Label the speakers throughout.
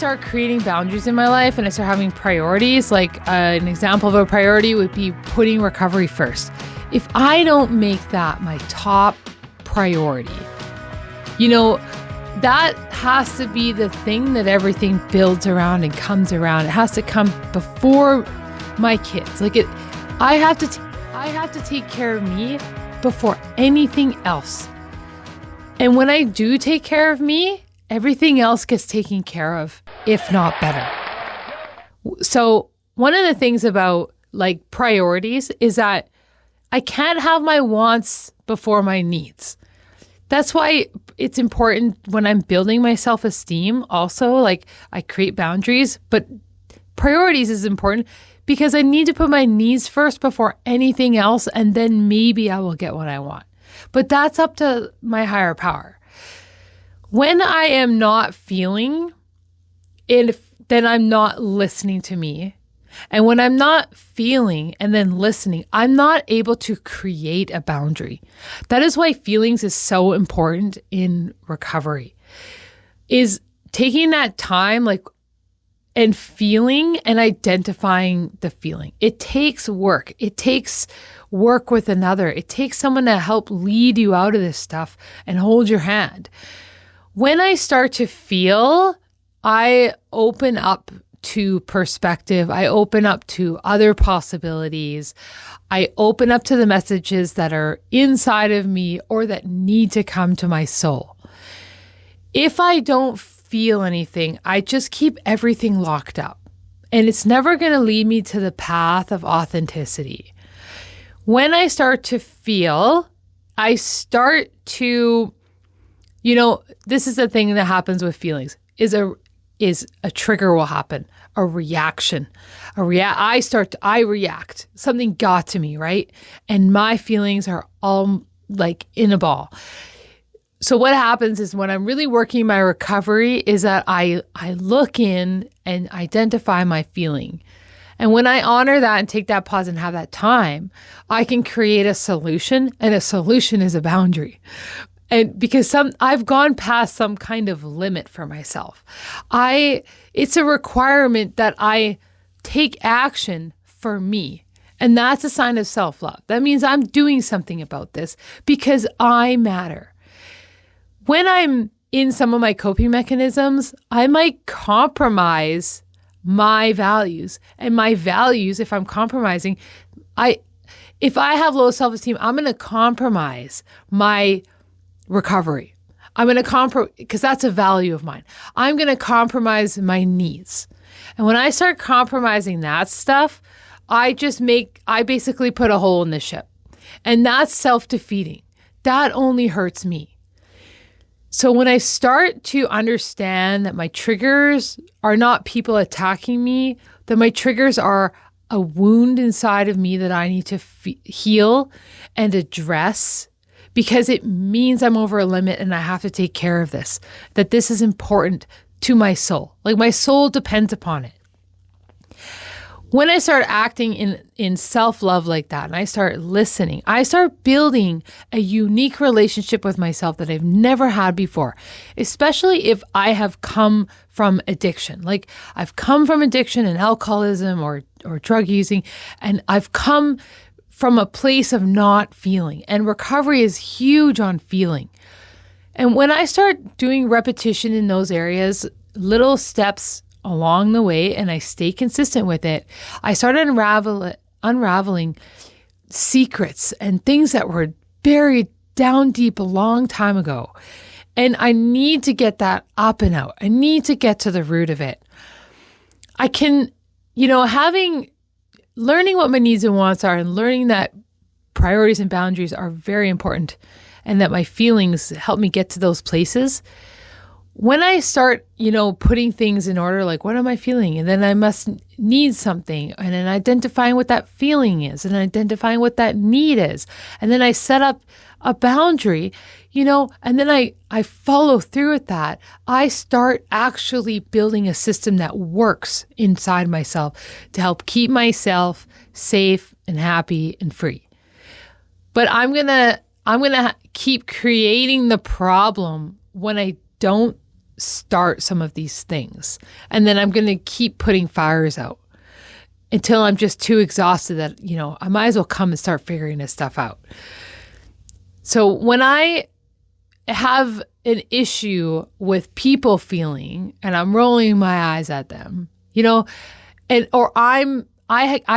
Speaker 1: start creating boundaries in my life and I start having priorities, like an example of a priority would be putting recovery first. If I don't make that my top priority, that has to be the thing that everything builds around and comes around. It has to come before my kids. I have to take care of me before anything else. And when I do take care of me, everything else gets taken care of, if not better. So one of the things about priorities is that I can't have my wants before my needs. That's why it's important when I'm building my self-esteem also, I create boundaries, but priorities is important because I need to put my needs first before anything else, and then maybe I will get what I want. But that's up to my higher power. When I am not feeling it, then I'm not listening to me. And when I'm not feeling and then listening, I'm not able to create a boundary. That is why feelings is so important in recovery, is taking that time, and feeling and identifying the feeling. It takes work. It takes work with another. It takes someone to help lead you out of this stuff and hold your hand. When I start to feel, I open up to perspective. I open up to other possibilities. I open up to the messages that are inside of me or that need to come to my soul. If I don't feel anything, I just keep everything locked up. And it's never going to lead me to the path of authenticity. When I start to feel, I start to, this is the thing that happens with feelings, is a trigger will happen, a reaction. I react. Something got to me, right? And my feelings are all in a ball. So what happens is when I'm really working my recovery is that I look in and identify my feeling. And when I honor that and take that pause and have that time, I can create a solution, and a solution is a boundary. And because I've gone past some kind of limit for myself. It's a requirement that I take action for me. And that's a sign of self-love. That means I'm doing something about this because I matter. When I'm in some of my coping mechanisms, I might compromise my values. And my values, if I'm compromising, if I have low self-esteem, I'm going to compromise my recovery. I'm going to because that's a value of mine. I'm going to compromise my needs. And when I start compromising that stuff, I basically put a hole in the ship. And that's self-defeating. That only hurts me. So when I start to understand that my triggers are not people attacking me, that my triggers are a wound inside of me that I need to heal and address, because it means I'm over a limit and I have to take care of this, that this is important to my soul. My soul depends upon it. When I start acting in self-love like that, and I start listening, I start building a unique relationship with myself that I've never had before, especially if I have come from addiction. I've come from addiction and alcoholism or drug using, and I've come from a place of not feeling. And recovery is huge on feeling. And when I start doing repetition in those areas, little steps along the way, and I stay consistent with it, I started unraveling secrets and things that were buried down deep a long time ago. And I need to get that up and out. I need to get to the root of it. I can, learning what my needs and wants are, and learning that priorities and boundaries are very important, and that my feelings help me get to those places. When I start, putting things in order, what am I feeling? And then I must need something, and then identifying what that feeling is, and identifying what that need is. And then I set up a boundary, and then I follow through with that. I start actually building a system that works inside myself to help keep myself safe and happy and free. But I'm going to keep creating the problem when I don't start some of these things. And then I'm going to keep putting fires out until I'm just too exhausted that, I might as well come and start figuring this stuff out. So when I have an issue with people feeling and I'm rolling my eyes at them, I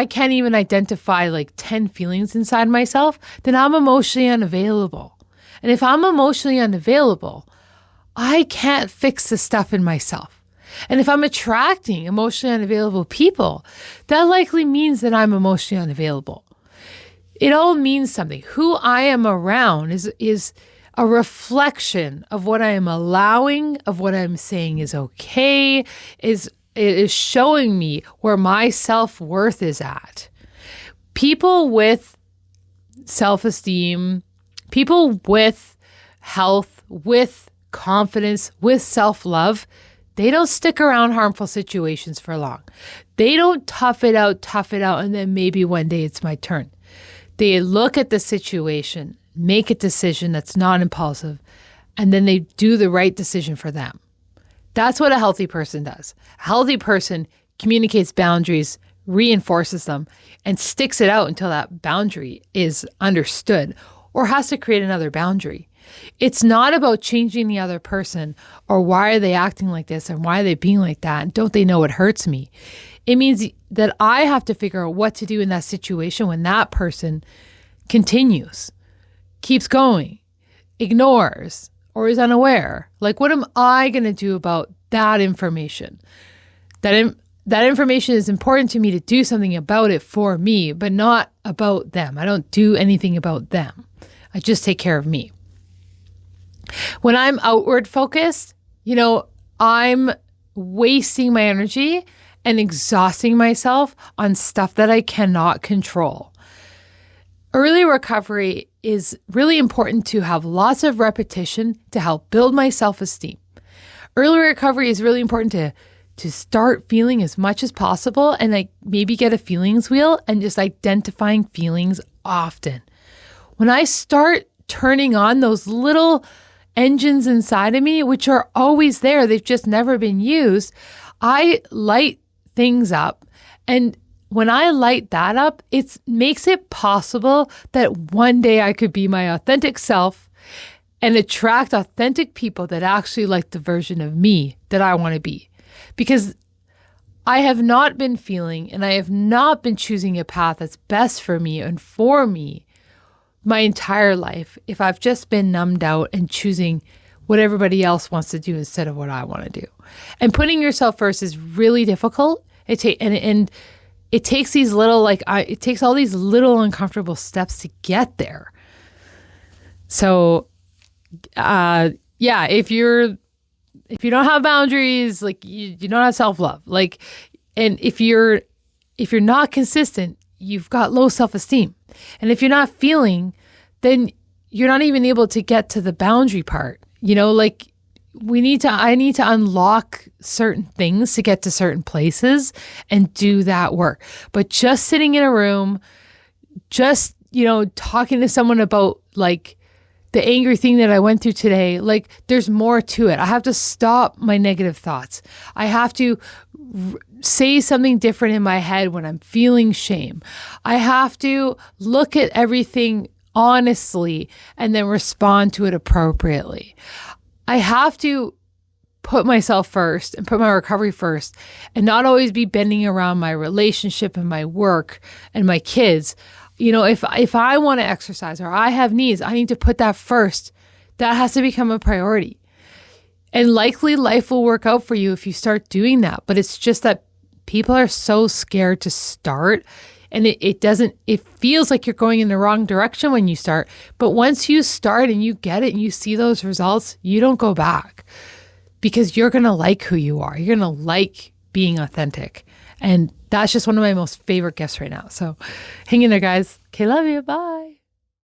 Speaker 1: can't even identify like 10 feelings inside myself, then I'm emotionally unavailable. And if I'm emotionally unavailable, I can't fix the stuff in myself. And if I'm attracting emotionally unavailable people, that likely means that I'm emotionally unavailable. It all means something. Who I am around is a reflection of what I am allowing, of what I'm saying is okay, it is showing me where my self-worth is at. People with self-esteem, people with health, with confidence, with self-love, they don't stick around harmful situations for long. They don't tough it out, and then maybe one day it's my turn. They look at the situation, make a decision that's not impulsive, and then they do the right decision for them. That's what a healthy person does. A healthy person communicates boundaries, reinforces them, and sticks it out until that boundary is understood or has to create another boundary. It's not about changing the other person or why are they acting like this and why are they being like that and don't they know it hurts me. It means that I have to figure out what to do in that situation when that person continues, keeps going, ignores, or is unaware. Like, what am I going to do about that information? That information is important to me to do something about it for me, but not about them. I don't do anything about them. I just take care of me. When I'm outward focused, I'm wasting my energy and exhausting myself on stuff that I cannot control. Early recovery is really important to have lots of repetition to help build my self-esteem. Early recovery is really important to start feeling as much as possible and maybe get a feelings wheel and just identifying feelings often. When I start turning on those little engines inside of me, which are always there, they've just never been used, I light things up. And when I light that up, it makes it possible that one day I could be my authentic self and attract authentic people that actually like the version of me that I want to be. Because I have not been feeling and I have not been choosing a path that's best for me and for me my entire life if I've just been numbed out and choosing what everybody else wants to do instead of what I want to do. And putting yourself first is really difficult. It takes these little, it takes all these little uncomfortable steps to get there. So, if you don't have boundaries, you don't have self-love, and if you're not consistent, you've got low self-esteem. And if you're not feeling, then you're not even able to get to the boundary part. I need to unlock certain things to get to certain places and do that work. But just sitting in a room, just, talking to someone about the angry thing that I went through today, there's more to it. I have to stop my negative thoughts. I have to say something different in my head when I'm feeling shame. I have to look at everything honestly and then respond to it appropriately. I have to put myself first and put my recovery first and not always be bending around my relationship and my work and my kids. If I want to exercise or I have needs, I need to put that first. That has to become a priority. And likely life will work out for you if you start doing that. But it's just that people are so scared to start. And it feels like you're going in the wrong direction when you start. But once you start and you get it and you see those results, you don't go back because you're going to like who you are. You're going to like being authentic. And that's just one of my most favorite gifts right now. So hang in there, guys. Okay, love you. Bye.